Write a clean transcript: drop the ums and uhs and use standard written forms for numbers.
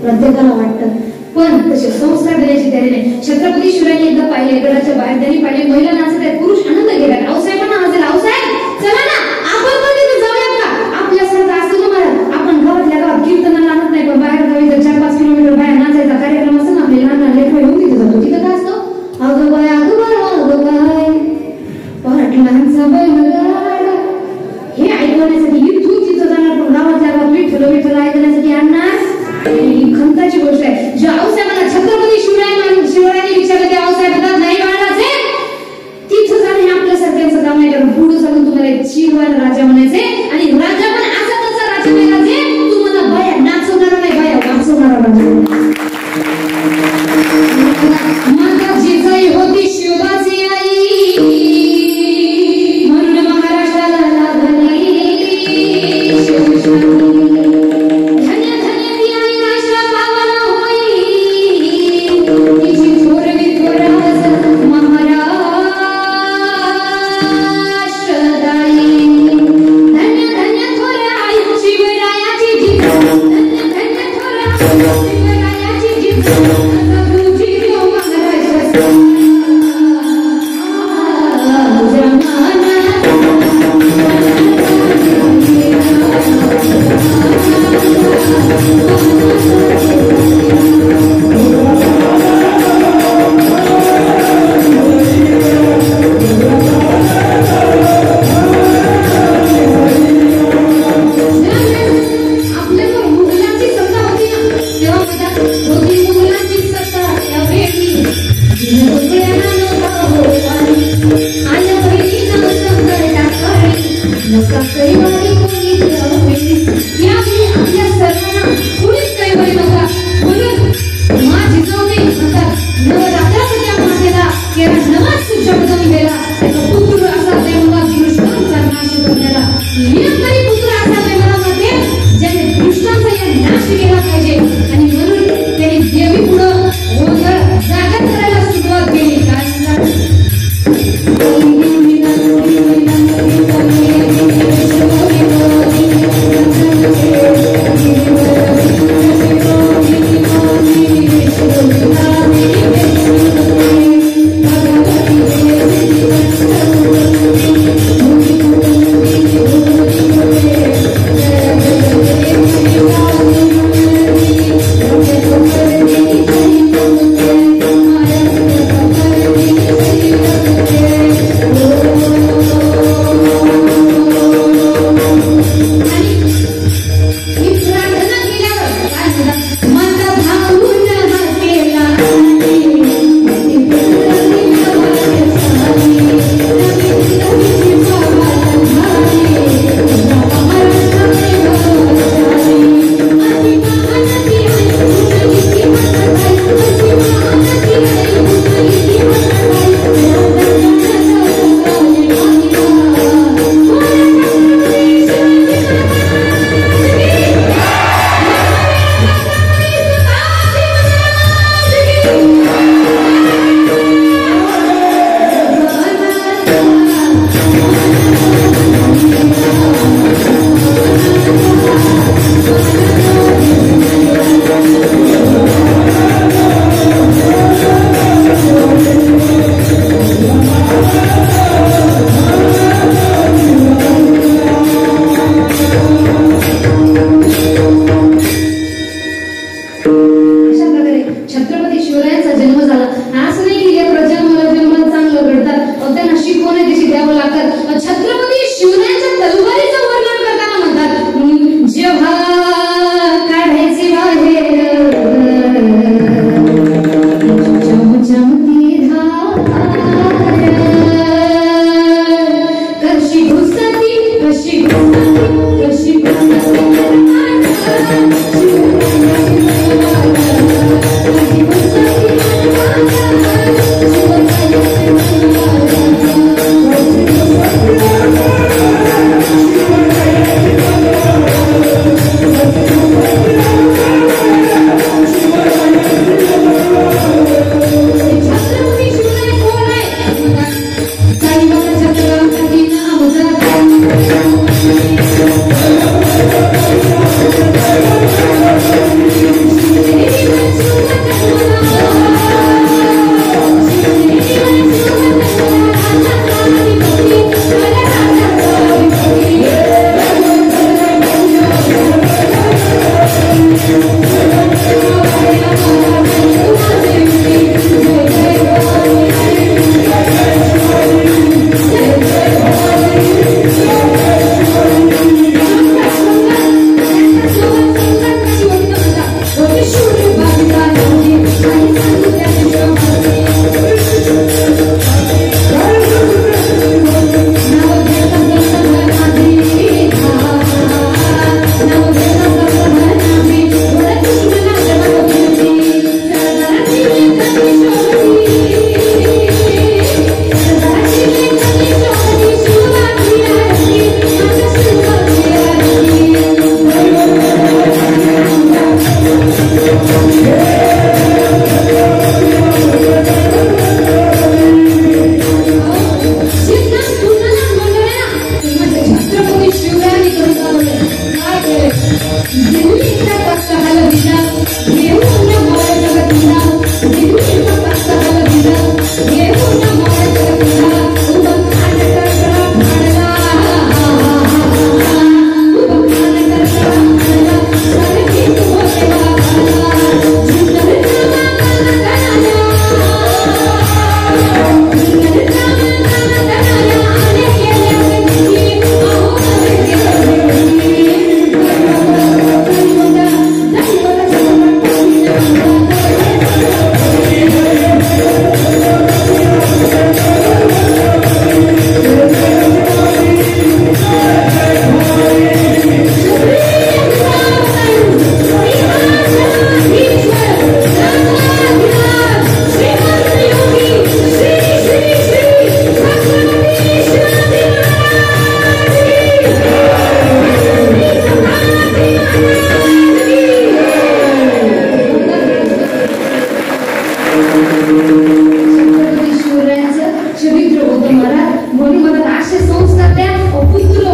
प्रत्येकाला वाटतं, पण तसे संस्कार देण्याची तयारी नाही. छत्रपती शिवरायांनी एकदा पाहिले, गडाच्या बाहेर त्यांनी पाहिले महिला नाचत आहेत, पुरुष आनंद घेतात. आऊसाहेबांना आवाज दिला, आऊसाहेब चला ना, आपण पण तिथे जाऊयात का? आपल्यासारखं असतं तुम्हाला, आपण गावातल्या गावात कीर्तनाला नाचत नाही, पण बाहेर गावी जर 4-5 किलोमीटर बाहेर नाचायचा कार्यक्रम असतो ना, आपले लहान लहान लेकरं येऊन तिथे जातो. तिथं काय असतं? अगं बाय अगं बाय पाटलांचा बैलगाडा, हे ऐकवण्यासाठी इथून तिथं जाणार, पण गावातल्या गावात विठ्ठल विठ्ठल ऐकण्यासाठी आणणार. ही खंताची गोष्ट आहे. जे आऊसाहेबांना छत्रपती शिवरायांनी विचारलं की आऊसाहेब नाही बाळाचे, तिथं जाणं हे आपल्यासारख्यांचं काम नाही. कारण पुढे जाऊन तुम्हाला शिवराय राजा म्हणायचे, आणि राजा पण असा तसा राजा नाही राजे, तुम्हाला बाया नाचवणारा नाही, बाया वाचवणारा राजा. माता जिजाई होती शिवबाची आई, म्हणून महाराष्ट्राला लागली धन्य धन्य ती आई राष्ट्र पावन होई, तिची थोरवी थोरावस महाराष्ट्र दाई. धन्य धन्य थोर आई शिवरायाची जिजाऊ, धन्य धन्य थोर आई शिवरायाची जिजाऊ. आपल्या सर्वांना कुणीच काही बरे नका, म्हणून दिल्लीचा कष्ट हलविला येऊन मोड जगतिला दिल्लीचा कष्ट हलविला येऊन मोड जगतिला उभं खान करकरा फाडला उभं खान करकरा फाडला सरकी तू होते वागाला जुन्नर नामा गाला जुन्नर नामा गाला आने केल्या विनंती अहो विनंती चरित्र होतं मला म्हणून मला राष्ट्रीय संस्था द्या पुत्र